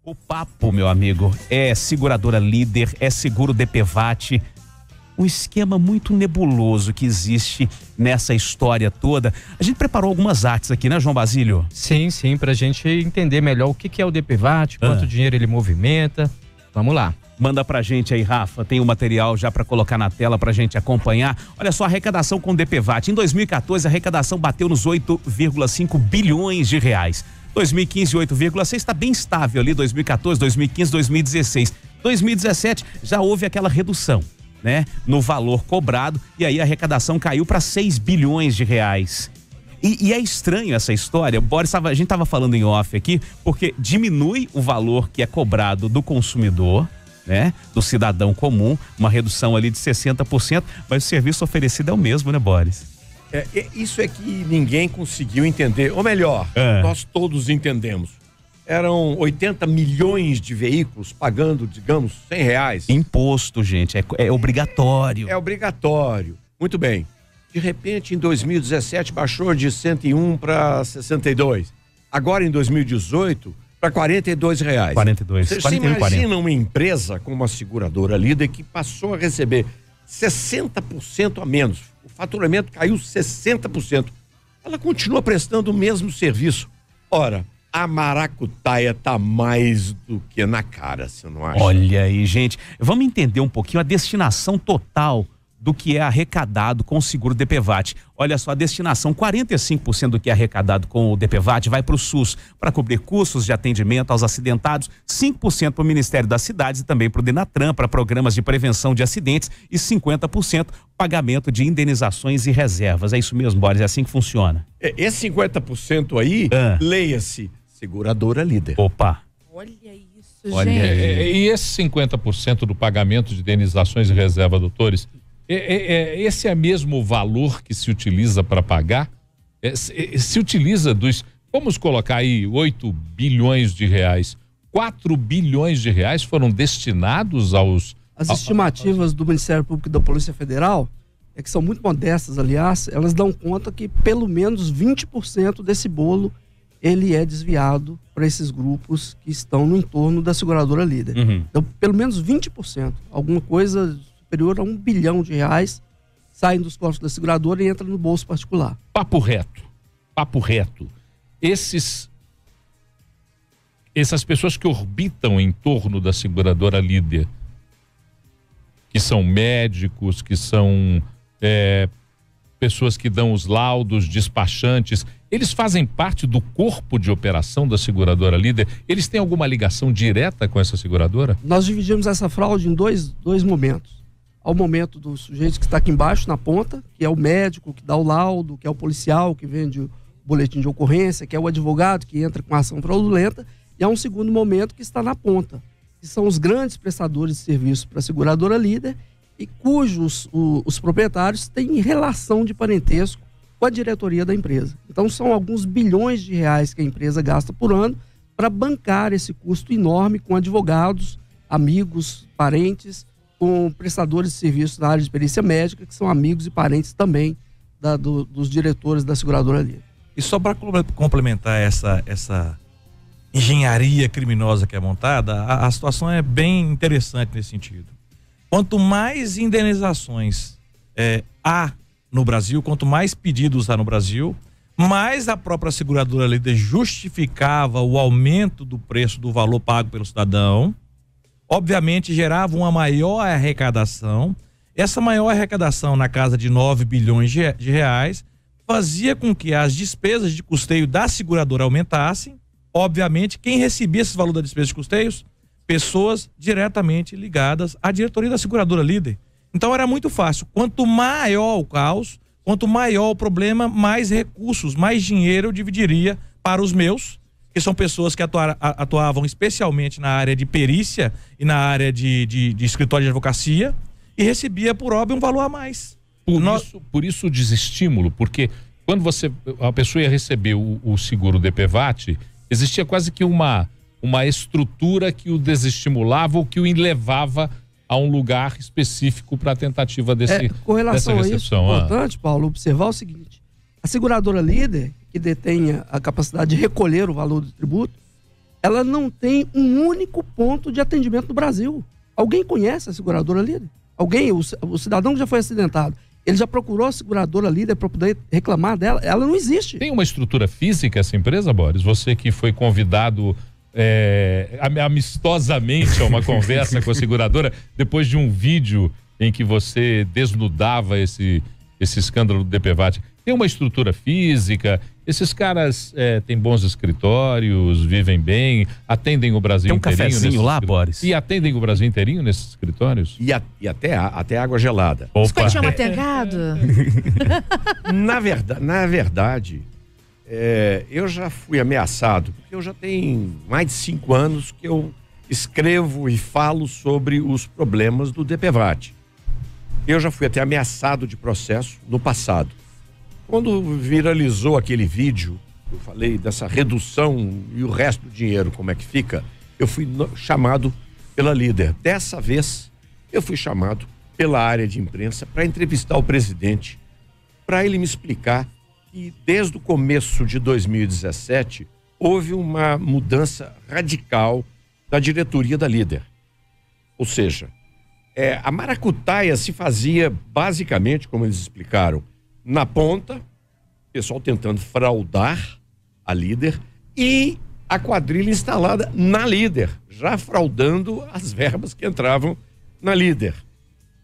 O papo, meu amigo, é seguradora líder, é seguro DPVAT. Um esquema muito nebuloso que existe nessa história toda. A gente preparou algumas artes aqui, né, João Basílio? Sim, pra gente entender melhor o que é o DPVAT, quanto dinheiro ele movimenta. Vamos lá. Manda pra gente aí, Rafa, tem o material já pra colocar na tela pra gente acompanhar. Olha só, a arrecadação com o DPVAT. Em 2014, a arrecadação bateu nos 8,5 bilhões de reais. 2015, 8,6, está bem estável ali, 2014, 2015, 2016. 2017, já houve aquela redução, né? No valor cobrado, e aí a arrecadação caiu para 6 bilhões de reais. E é estranho essa história, Boris, a gente estava falando em off aqui, porque diminui o valor que é cobrado do consumidor, né? Do cidadão comum, uma redução ali de 60%, mas o serviço oferecido é o mesmo, né, Boris? Isso é que ninguém conseguiu entender, ou melhor, nós todos entendemos. Eram 80 milhões de veículos pagando, digamos, R$100. Imposto, gente, é obrigatório. É obrigatório. Muito bem. De repente, em 2017, baixou de 101 para 62. Agora, em 2018, para R$42. 42. Você imagina uma empresa como a seguradora líder que passou a receber 60% a menos. O faturamento caiu 60%. Ela continua prestando o mesmo serviço. Ora, a maracutaia tá mais do que na cara, você não acha? Olha aí, gente. Vamos entender um pouquinho a destinação total do que é arrecadado com o seguro DPVAT. Olha só, a destinação, 45% do que é arrecadado com o DPVAT vai para o SUS, para cobrir custos de atendimento aos acidentados, 5% para o Ministério das Cidades e também para o Denatran, para programas de prevenção de acidentes e 50% pagamento de indenizações e reservas. É isso mesmo, Boris? É assim que funciona? Esse 50% aí, leia-se, seguradora líder. Opa! Olha isso, Olha, gente. e esse 50% do pagamento de indenizações e reserva, doutores, esse é mesmo valor que se utiliza para pagar? Se utiliza vamos colocar aí 8 bilhões de reais, 4 bilhões de reais foram destinados As estimativas do Ministério Público e da Polícia Federal, que são muito modestas, aliás, elas dão conta que pelo menos 20% desse bolo ele é desviado para esses grupos que estão no entorno da seguradora líder. Então, pelo menos 20%, alguma coisa superior a R$1 bilhão saem dos cofres da seguradora e entram no bolso particular. Papo reto. Essas pessoas que orbitam em torno da seguradora líder, que são médicos, que são pessoas que dão os laudos, despachantes, eles fazem parte do corpo de operação da seguradora líder? Eles têm alguma ligação direta com essa seguradora? Nós dividimos essa fraude em dois momentos. Ao momento do sujeito que está aqui embaixo, na ponta, que é o médico que dá o laudo, que é o policial que vende o boletim de ocorrência, que é o advogado que entra com a ação fraudulenta, e há um segundo momento que está na ponta, que são os grandes prestadores de serviço para a seguradora líder e cujos os proprietários têm relação de parentesco com a diretoria da empresa. Então são alguns bilhões de reais que a empresa gasta por ano para bancar esse custo enorme com advogados, amigos, parentes, com prestadores de serviços na área de perícia médica, que são amigos e parentes também dos diretores da seguradora líder. E só para complementar essa engenharia criminosa que é montada, a situação é bem interessante nesse sentido. Quanto mais indenizações há no Brasil, quanto mais pedidos há no Brasil, mais a própria seguradora líder justificava o aumento do preço do valor pago pelo cidadão, obviamente gerava uma maior arrecadação. Essa maior arrecadação, na casa de 9 bilhões de reais, fazia com que as despesas de custeio da seguradora aumentassem. Obviamente, quem recebia esse valor da despesa de custeios? Pessoas diretamente ligadas à diretoria da seguradora líder. Então era muito fácil. Quanto maior o caos, quanto maior o problema, mais recursos, mais dinheiro eu dividiria para os meus, que são pessoas que atuavam especialmente na área de perícia e na área de escritório de advocacia, e recebia por obra um valor a mais. Por isso o desestímulo, porque quando a pessoa ia receber o seguro DPVAT, existia quase que uma estrutura que o desestimulava ou que o levava a um lugar específico para a tentativa dessa recepção. Com relação a isso, é importante, Paulo, observar o seguinte: a seguradora líder, que detém a capacidade de recolher o valor do tributo, ela não tem um único ponto de atendimento no Brasil. Alguém conhece a seguradora líder? Alguém, o cidadão que já foi acidentado, ele já procurou a seguradora líder para poder reclamar dela? Ela não existe. Tem uma estrutura física essa empresa, Boris? Você que foi convidado amistosamente a uma conversa com a seguradora, depois de um vídeo em que você desnudava esse escândalo do DPVAT. Tem uma estrutura física? Esses caras têm bons escritórios, vivem bem, atendem o Brasil tem um inteirinho? Cafezinho lá, Boris? E atendem o Brasil inteirinho nesses escritórios? E até água gelada. Biscoitinho manteigaado? Na verdade, eu já fui ameaçado, porque eu já tenho mais de 5 anos que eu escrevo e falo sobre os problemas do DPVAT. Eu já fui até ameaçado de processo no passado. Quando viralizou aquele vídeo, eu falei dessa redução e o resto do dinheiro, como é que fica, eu fui chamado pela líder. Dessa vez, eu fui chamado pela área de imprensa para entrevistar o presidente, para ele me explicar que desde o começo de 2017 houve uma mudança radical da diretoria da líder. Ou seja, a maracutaia se fazia basicamente, como eles explicaram, na ponta, pessoal tentando fraudar a líder, e a quadrilha instalada na líder, já fraudando as verbas que entravam na líder.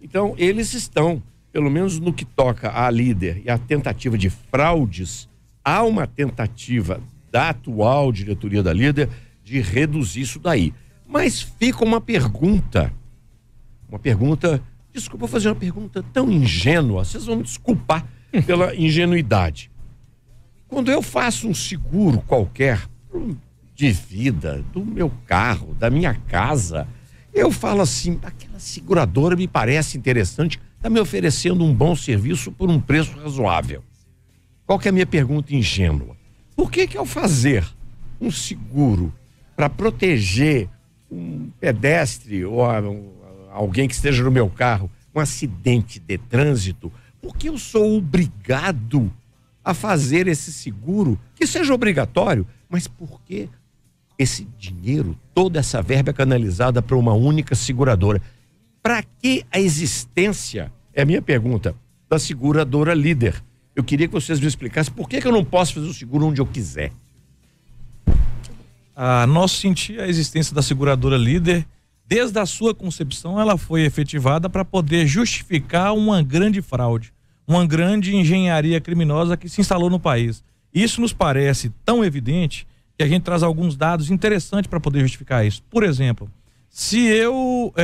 Então, eles estão, pelo menos no que toca à líder e à tentativa de fraudes, há uma tentativa da atual diretoria da líder de reduzir isso daí. Mas fica uma pergunta, desculpa fazer uma pergunta tão ingênua, vocês vão me desculpar pela ingenuidade. Quando eu faço um seguro qualquer de vida, do meu carro, da minha casa, eu falo assim, aquela seguradora me parece interessante, está me oferecendo um bom serviço por um preço razoável. Qual que é a minha pergunta ingênua? Por que ao fazer um seguro para proteger um pedestre ou alguém que esteja no meu carro, um acidente de trânsito, por que eu sou obrigado a fazer esse seguro, que seja obrigatório, mas por que esse dinheiro, toda essa verba é canalizada para uma única seguradora? Para que a existência, é a minha pergunta, da seguradora líder? Eu queria que vocês me explicassem por que eu não posso fazer o seguro onde eu quiser. Nós sentimos a existência da seguradora líder. Desde a sua concepção, ela foi efetivada para poder justificar uma grande fraude, uma grande engenharia criminosa que se instalou no país. Isso nos parece tão evidente que a gente traz alguns dados interessantes para poder justificar isso. Por exemplo, se eu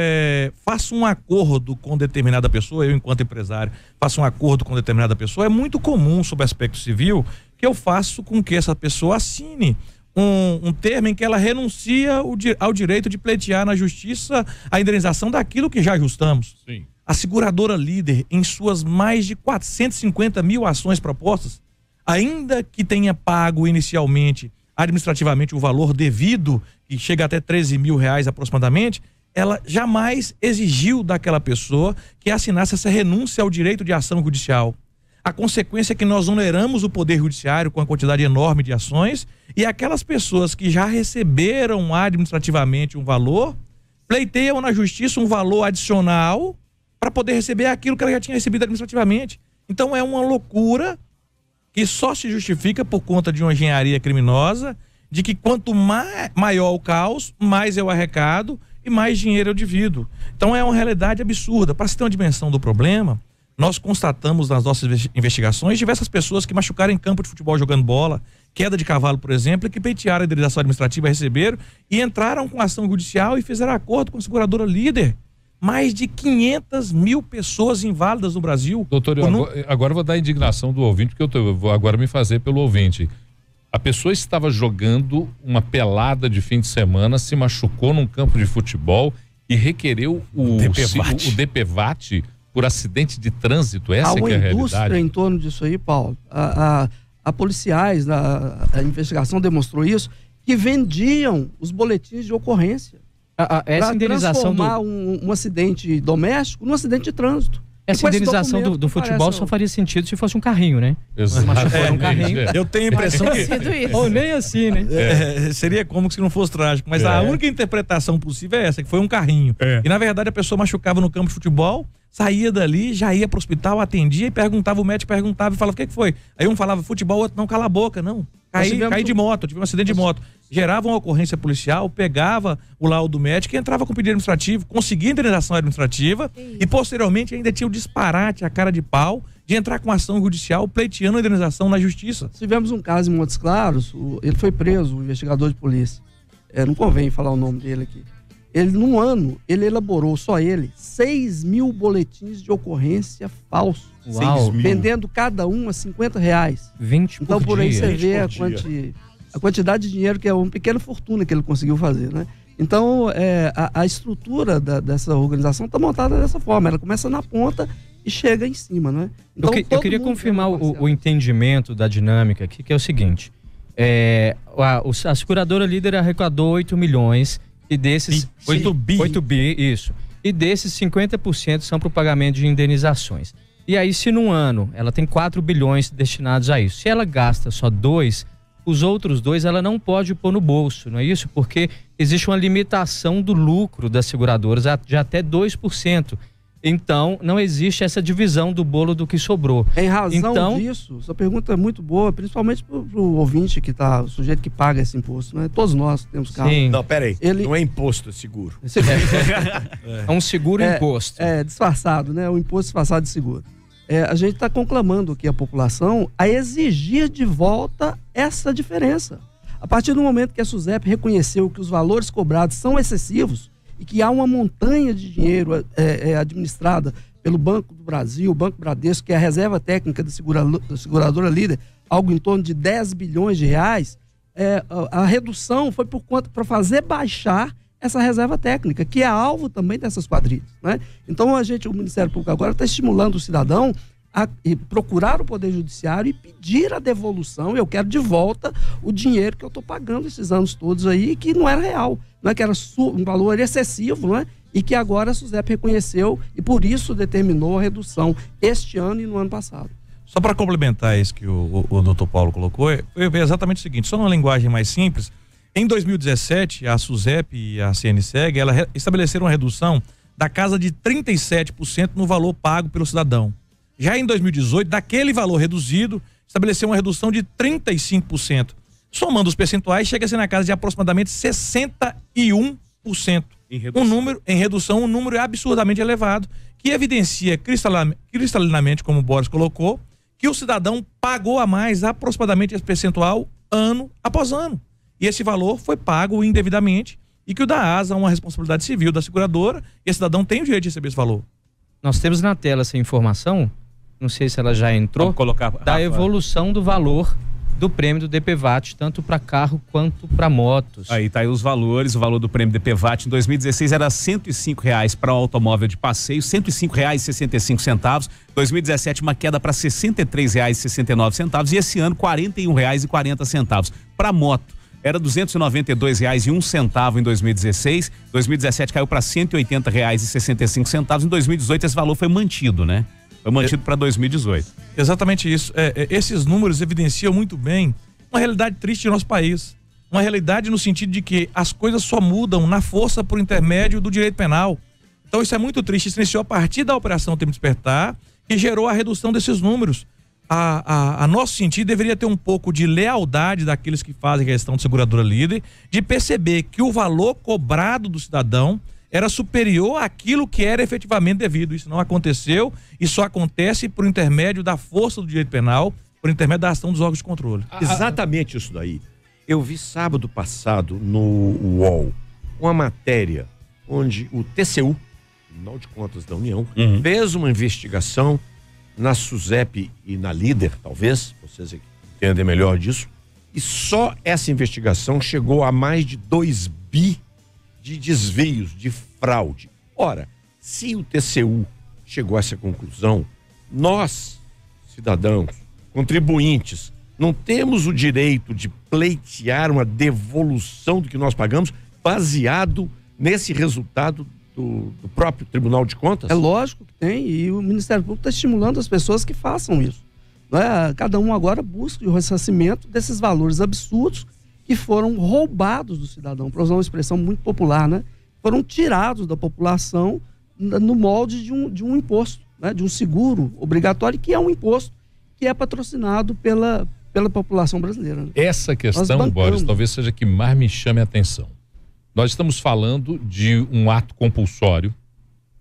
faço um acordo com determinada pessoa, eu enquanto empresário faço um acordo com determinada pessoa, é muito comum sob aspecto civil que eu faço com que essa pessoa assine um termo em que ela renuncia ao direito de pleitear na justiça a indenização daquilo que já ajustamos. Sim. A seguradora líder, em suas mais de 450 mil ações propostas, ainda que tenha pago inicialmente, administrativamente, o valor devido, que chega até 13 mil reais aproximadamente, ela jamais exigiu daquela pessoa que assinasse essa renúncia ao direito de ação judicial. A consequência é que nós oneramos o Poder Judiciário com a quantidade enorme de ações, e aquelas pessoas que já receberam administrativamente um valor, pleiteiam na justiça um valor adicional para poder receber aquilo que ela já tinha recebido administrativamente. Então é uma loucura que só se justifica por conta de uma engenharia criminosa, de que quanto maior o caos, mais eu arrecado e mais dinheiro eu divido. Então é uma realidade absurda. Para se ter uma dimensão do problema, nós constatamos nas nossas investigações diversas pessoas que machucaram em campo de futebol jogando bola, queda de cavalo, por exemplo, e que pleitearam a indenização administrativa, receberam e entraram com ação judicial e fizeram acordo com a seguradora líder. Mais de 500 mil pessoas inválidas no Brasil. Doutor, agora eu vou dar a indignação do ouvinte, porque eu vou agora me fazer pelo ouvinte. A pessoa estava jogando uma pelada de fim de semana, se machucou num campo de futebol e requereu o DPVAT por acidente de trânsito. Essa que é a realidade. Há uma indústria em torno disso aí, Paulo. A policiais, a investigação demonstrou isso, que vendiam os boletins de ocorrência. Essa indenização transformar um acidente doméstico num acidente de trânsito. Essa indenização do futebol só faria sentido se fosse um carrinho, né? Exato. Um carrinho. Eu tenho a impressão que... Ou nem assim, né? Seria como se não fosse trágico. Mas a única interpretação possível é essa, que foi um carrinho. E na verdade a pessoa machucava no campo de futebol, saía dali, já ia pro hospital, atendia e perguntava, o médico perguntava e falava, o que foi? Aí um falava futebol, o outro não, cala a boca, não. Caí de moto, tive um acidente de moto. Gerava uma ocorrência policial, pegava o laudo médico e entrava com pedido administrativo, conseguia indenização administrativa e posteriormente ainda tinha o disparate, a cara de pau, de entrar com ação judicial pleiteando a indenização na justiça. Tivemos um caso em Montes Claros, ele foi preso, um investigador de polícia. Não convém falar o nome dele aqui. Ele, num ano, ele elaborou, só ele, 6.000 boletins de ocorrência falsos. Uau. Vendendo cada um a R$50. 20 então, por aí você vê a quantidade de dinheiro, que é uma pequena fortuna que ele conseguiu fazer, né? Então, a estrutura dessa organização está montada dessa forma. Ela começa na ponta e chega em cima, né? Então, eu queria confirmar o entendimento da dinâmica aqui, que é o seguinte. A seguradora líder arrecadou 8 milhões e desses... 8 bi, isso. E desses, 50% são para o pagamento de indenizações. E aí, se num ano ela tem 4 bilhões destinados a isso, se ela gasta só 2, os outros 2 ela não pode pôr no bolso, não é isso? Porque existe uma limitação do lucro das seguradoras de até 2%. Então, não existe essa divisão do bolo do que sobrou. Em razão disso, sua pergunta é muito boa, principalmente para o ouvinte que tá, o sujeito que paga esse imposto, né? Todos nós temos carro. Sim. Não, peraí, não é imposto, é seguro. É um seguro imposto. É disfarçado, né? O imposto disfarçado de seguro. A gente está conclamando aqui a população a exigir de volta essa diferença. A partir do momento que a SUSEP reconheceu que os valores cobrados são excessivos, e que há uma montanha de dinheiro administrada pelo Banco do Brasil, o Banco Bradesco, que é a reserva técnica da seguradora líder, algo em torno de 10 bilhões de reais, a redução foi por conta para fazer baixar essa reserva técnica, que é alvo também dessas quadrilhas, né? Então o Ministério Público agora está estimulando o cidadão a procurar o Poder Judiciário e pedir a devolução. Eu quero de volta o dinheiro que eu estou pagando esses anos todos aí, que não era real, não é que era um valor excessivo, não é? E que agora a SUSEP reconheceu e por isso determinou a redução este ano e no ano passado. Só para complementar isso que o doutor Paulo colocou, foi exatamente o seguinte, só numa linguagem mais simples. Em 2017, a SUSEP e a CNSEG, estabeleceram uma redução da casa de 37% no valor pago pelo cidadão. Já em 2018, daquele valor reduzido, estabeleceu uma redução de 35%. Somando os percentuais, chega a ser na casa de aproximadamente 61%. Em redução, um número absurdamente elevado, que evidencia cristalinamente, como o Boris colocou, que o cidadão pagou a mais aproximadamente esse percentual ano após ano. E esse valor foi pago indevidamente e que o da ASA é uma responsabilidade civil da seguradora e o cidadão tem o direito de receber esse valor. Nós temos na tela essa informação, não sei se ela já entrou, vamos colocar, da evolução do valor do prêmio do DPVAT, tanto para carro quanto para motos. Aí tá aí os valores, o valor do prêmio DPVAT em 2016 era R$105 para o automóvel de passeio, R$105,65. 2017 uma queda para R$63,69 e esse ano R$41,40 para moto. Era R$292,01 em 2016, 2017 caiu para R$180,65, em 2018 esse valor foi mantido, né? Foi mantido para 2018. Exatamente isso. Esses números evidenciam muito bem uma realidade triste do nosso país. Uma realidade no sentido de que as coisas só mudam na força por intermédio do direito penal. Então isso é muito triste. Isso iniciou a partir da Operação Tempo de Despertar, que gerou a redução desses números. A nosso sentido deveria ter um pouco de lealdade daqueles que fazem a questão de seguradora líder, de perceber que o valor cobrado do cidadão era superior àquilo que era efetivamente devido. Isso não aconteceu e só acontece por intermédio da força do direito penal, por intermédio da ação dos órgãos de controle. Exatamente isso daí. Eu vi sábado passado no UOL uma matéria onde o TCU, Tribunal de Contas da União, fez uma investigação na SUSEP e na Líder, talvez, vocês entendem melhor disso, e só essa investigação chegou a mais de 2 bi de desvios, de fraude. Ora, se o TCU chegou a essa conclusão, nós, cidadãos, contribuintes, não temos o direito de pleitear uma devolução do que nós pagamos baseado nesse resultado do próprio Tribunal de Contas? É lógico que tem, e o Ministério Público está estimulando as pessoas que façam isso. Não é? Cada um agora busca o ressarcimento desses valores absurdos que foram roubados do cidadão, para usar uma expressão muito popular, né? Foram tirados da população no molde de um imposto, né? De um seguro obrigatório, que é um imposto que é patrocinado pela população brasileira. Né? Essa questão, Boris, talvez seja a que mais me chame a atenção. Nós estamos falando de um ato compulsório.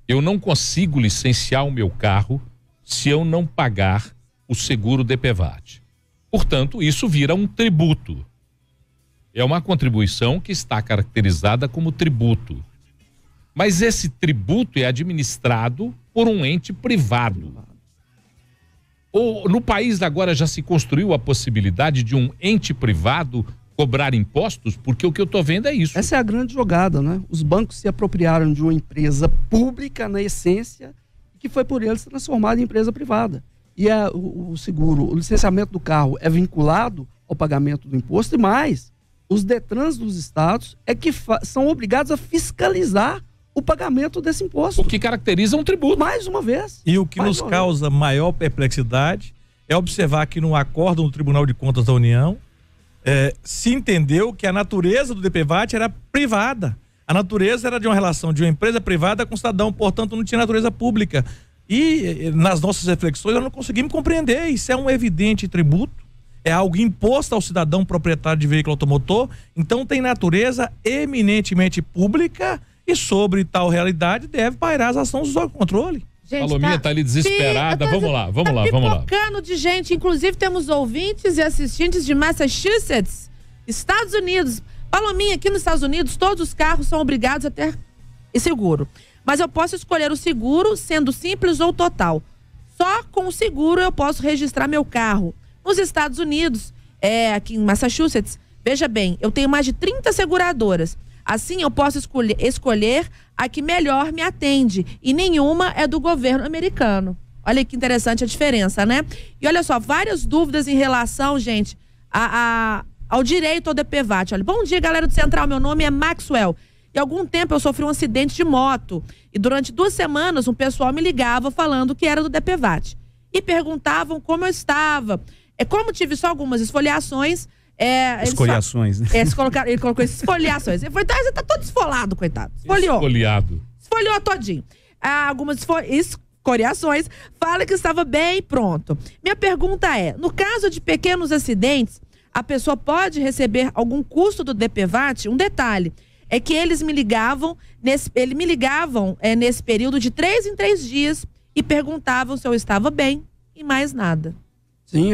Eu não consigo licenciar o meu carro se eu não pagar o seguro DPVAT. Portanto, isso vira um tributo. É uma contribuição que está caracterizada como tributo. Mas esse tributo é administrado por um ente privado. Ou no país agora já se construiu a possibilidade de um ente privado cobrar impostos? Porque o que eu estou vendo é isso. Essa é a grande jogada, né? Os bancos se apropriaram de uma empresa pública na essência, que foi por eles transformada em empresa privada. E o seguro, o licenciamento do carro é vinculado ao pagamento do imposto, e mais, os DETRANs dos estados é que são obrigados a fiscalizar o pagamento desse imposto. O que caracteriza um tributo. Mais uma vez. E o que nos causa maior perplexidade é observar que no acórdão do Tribunal de Contas da União se entendeu que a natureza do DPVAT era privada. A natureza era de uma relação de uma empresa privada com o cidadão, portanto não tinha natureza pública. E nas nossas reflexões nós não conseguimos compreender. Isso é um evidente tributo, é algo imposto ao cidadão proprietário de veículo automotor, então tem natureza eminentemente pública e sobre tal realidade deve pairar as ações do controle. A Palominha tá ali desesperada. Vamos lá. Pipocando de gente, inclusive temos ouvintes e assistentes de Massachusetts, Estados Unidos. Palominha, aqui nos Estados Unidos, todos os carros são obrigados a ter seguro. Mas eu posso escolher o seguro sendo simples ou total. Só com o seguro eu posso registrar meu carro. Nos Estados Unidos, aqui em Massachusetts, veja bem, eu tenho mais de 30 seguradoras. Assim, eu posso escolher a que melhor me atende. E nenhuma é do governo americano. Olha que interessante a diferença, né? E olha só, várias dúvidas em relação, gente, ao direito ao DPVAT. Olha, bom dia, galera do Central. Meu nome é Maxwell. E há algum tempo eu sofri um acidente de moto. E durante 2 semanas, um pessoal me ligava falando que era do DPVAT. E perguntavam como eu estava. Como tive só algumas esfoliações... Esfoliações, né? Ele colocou esfoliações. Ele falou, você tá todo esfolado, coitado. Esfoliou todinho. Algumas escoriações. Fala que estava bem, pronto. Minha pergunta é, no caso de pequenos acidentes, a pessoa pode receber algum custo do DPVAT? Um detalhe, é que eles me ligavam nesse período de 3 em 3 dias e perguntavam se eu estava bem e mais nada. Sim,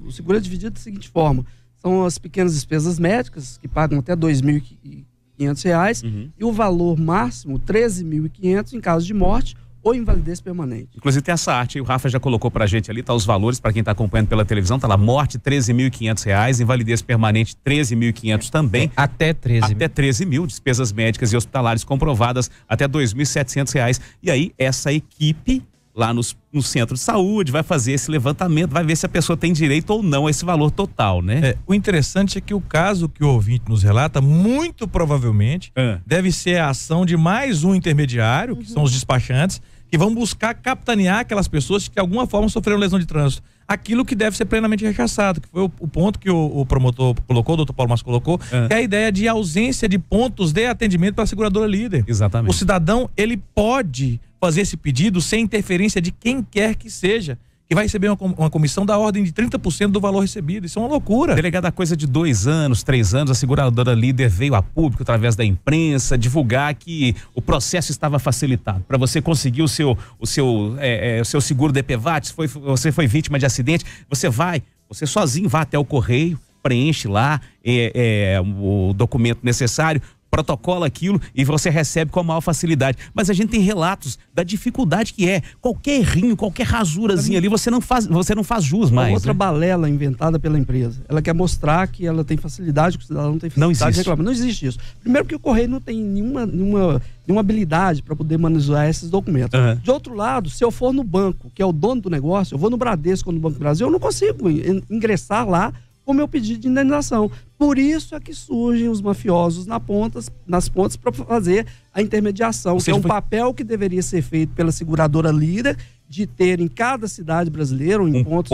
o seguro é dividido da seguinte forma: são as pequenas despesas médicas, que pagam até R$ 2.500, e o valor máximo, R$ 13.500, em caso de morte ou invalidez permanente. Inclusive tem essa arte aí, o Rafa já colocou pra gente ali, tá os valores para quem tá acompanhando pela televisão, tá lá, morte R$ 13.500, invalidez permanente R$ 13.500 também. Até 13 Até 13 mil, despesas médicas e hospitalares comprovadas até R$ 2.700. E aí, essa equipe lá no centro de saúde vai fazer esse levantamento, vai ver se a pessoa tem direito ou não a esse valor total, né? O interessante é que o caso que o ouvinte nos relata, muito provavelmente, deve ser a ação de mais um intermediário, que são os despachantes, que vão buscar capitanear aquelas pessoas que de alguma forma sofreram lesão de trânsito. Aquilo que deve ser plenamente rechaçado, que foi o ponto que o promotor colocou, o doutor Paulo Márcio colocou, que é a ideia de ausência de pontos de atendimento para a seguradora líder. Exatamente. O cidadão, ele pode fazer esse pedido sem interferência de quem quer que seja, que vai receber uma comissão da ordem de 30% do valor recebido. Isso é uma loucura. Delegado, a coisa de 2 anos, 3 anos, a seguradora líder veio a público através da imprensa divulgar que o processo estava facilitado. Para você conseguir o seu seguro DPVAT, você foi vítima de acidente, você sozinho vai até o correio, preenche lá o documento necessário, protocola aquilo e você recebe com a maior facilidade. Mas a gente tem relatos da dificuldade que é. Qualquer errinho, qualquer rasurazinha ali, você não faz jus mais. Outra balela inventada pela empresa. Ela quer mostrar que ela tem facilidade, que o cidadão não tem facilidade de reclamar. Não existe isso. Primeiro porque o correio não tem nenhuma habilidade para poder manusear esses documentos. De outro lado, se eu for no banco, que é o dono do negócio, eu vou no Bradesco ou no Banco do Brasil, eu não consigo ingressar lá com o meu pedido de indenização. Por isso é que surgem os mafiosos nas pontas para fazer a intermediação, que é um papel que deveria ser feito pela seguradora líder, de ter em cada cidade brasileira um ponto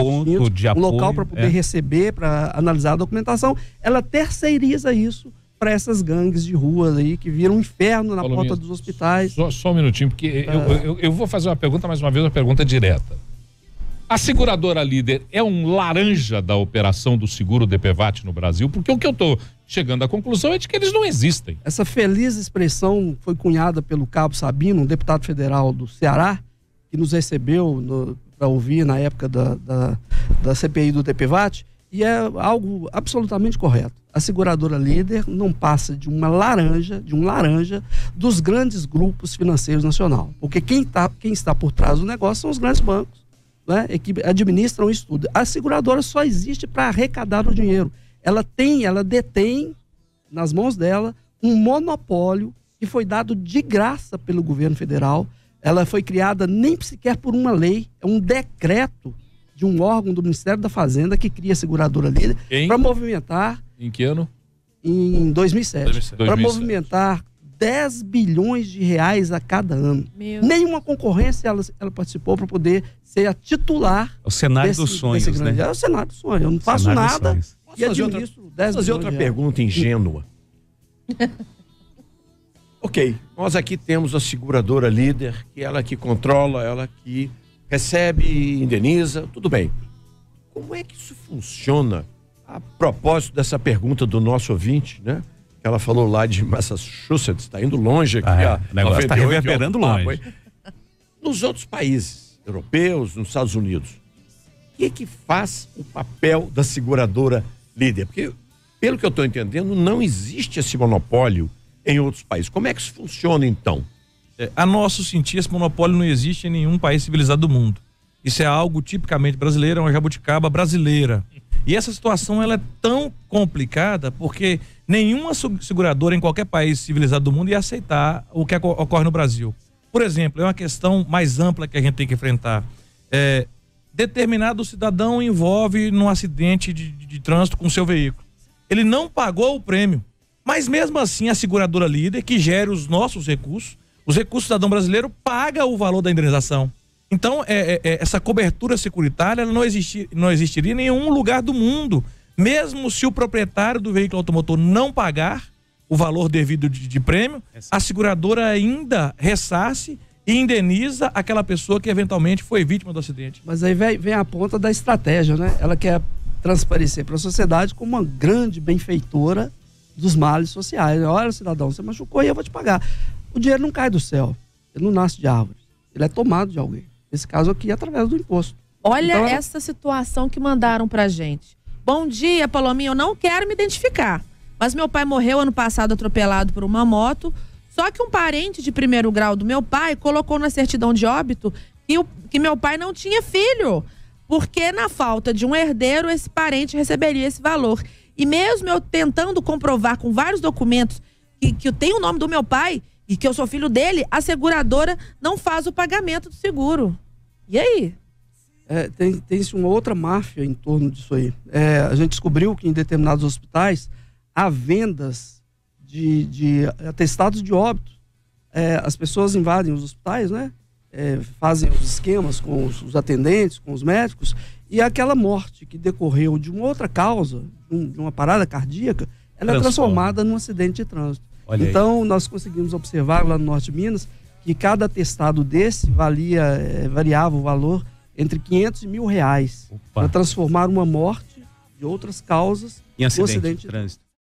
de apoio, um local para poder receber, para analisar a documentação. Ela terceiriza isso para essas gangues de ruas aí que viram um inferno na porta dos hospitais. Só um minutinho, porque eu vou fazer uma pergunta, mais uma vez, uma pergunta direta. A seguradora líder é um laranja da operação do seguro DPVAT no Brasil? Porque o que eu estou chegando à conclusão é de que eles não existem. Essa feliz expressão foi cunhada pelo Cabo Sabino, um deputado federal do Ceará, que nos recebeu para ouvir na época da CPI do DPVAT, e é algo absolutamente correto. A seguradora líder não passa de um laranja dos grandes grupos financeiros nacional. Porque quem está por trás do negócio são os grandes bancos, né? Que administram isso tudo. A seguradora só existe para arrecadar o dinheiro. Ela detém nas mãos dela um monopólio que foi dado de graça pelo governo federal. Ela foi criada nem sequer por uma lei, é um decreto de um órgão do Ministério da Fazenda que cria a seguradora líder para movimentar... Em que ano? Em 2007. Para movimentar 10 bilhões de reais a cada ano. Nenhuma concorrência ela participou para poder ser a titular. O cenário dos sonhos, né? É o cenário dos sonhos. Eu não faço nada e administro 10 bilhões. Fazer outra pergunta ingênua. Ok, nós aqui temos a seguradora líder, que ela que controla, ela que recebe, indeniza, tudo bem. Como é que isso funciona? A propósito dessa pergunta do nosso ouvinte, né? Ela falou lá de Massachusetts, está indo longe aqui. O negócio está reverberando longe. Nos outros países europeus, nos Estados Unidos, o que faz o papel da seguradora líder? Porque, pelo que eu estou entendendo, não existe esse monopólio em outros países. Como é que isso funciona, então? A nosso sentir, esse monopólio não existe em nenhum país civilizado do mundo. Isso é algo tipicamente brasileiro, é uma jabuticaba brasileira. E essa situação ela é tão complicada porque nenhuma seguradora em qualquer país civilizado do mundo ia aceitar o que ocorre no Brasil. Por exemplo, é uma questão mais ampla que a gente tem que enfrentar. Determinado cidadão envolve num acidente de trânsito com seu veículo. Ele não pagou o prêmio, mas mesmo assim a seguradora líder, que gere os nossos recursos, os recursos do cidadão brasileiro, paga o valor da indenização. Então, essa cobertura securitária ela não existiria em nenhum lugar do mundo. Mesmo se o proprietário do veículo automotor não pagar o valor devido de prêmio, a seguradora ainda ressarce e indeniza aquela pessoa que eventualmente foi vítima do acidente. Mas aí vem a ponta da estratégia, né? Ela quer transparecer para a sociedade como uma grande benfeitora dos males sociais. Olha, cidadão, você machucou e eu vou te pagar. O dinheiro não cai do céu, ele não nasce de árvores, ele é tomado de alguém. Nesse caso aqui, através do imposto. Olha então, essa situação que mandaram pra gente. Bom dia, Palominha, eu não quero me identificar, mas meu pai morreu ano passado atropelado por uma moto, só que um parente de primeiro grau do meu pai colocou na certidão de óbito que meu pai não tinha filho, porque na falta de um herdeiro, esse parente receberia esse valor. E mesmo eu tentando comprovar com vários documentos que eu tenho o nome do meu pai e que eu sou filho dele, a seguradora não faz o pagamento do seguro. E aí? Tem-se uma outra máfia em torno disso aí. A gente descobriu que em determinados hospitais há vendas de atestados de óbito. As pessoas invadem os hospitais, né? Fazem os esquemas com os atendentes, com os médicos, e aquela morte que decorreu de uma outra causa, de uma parada cardíaca, ela é transformada num acidente de trânsito. Então, nós conseguimos observar lá no Norte de Minas que cada atestado desse variava o valor entre 500 e R$1.000 para transformar uma morte de outras causas em acidente de trânsito.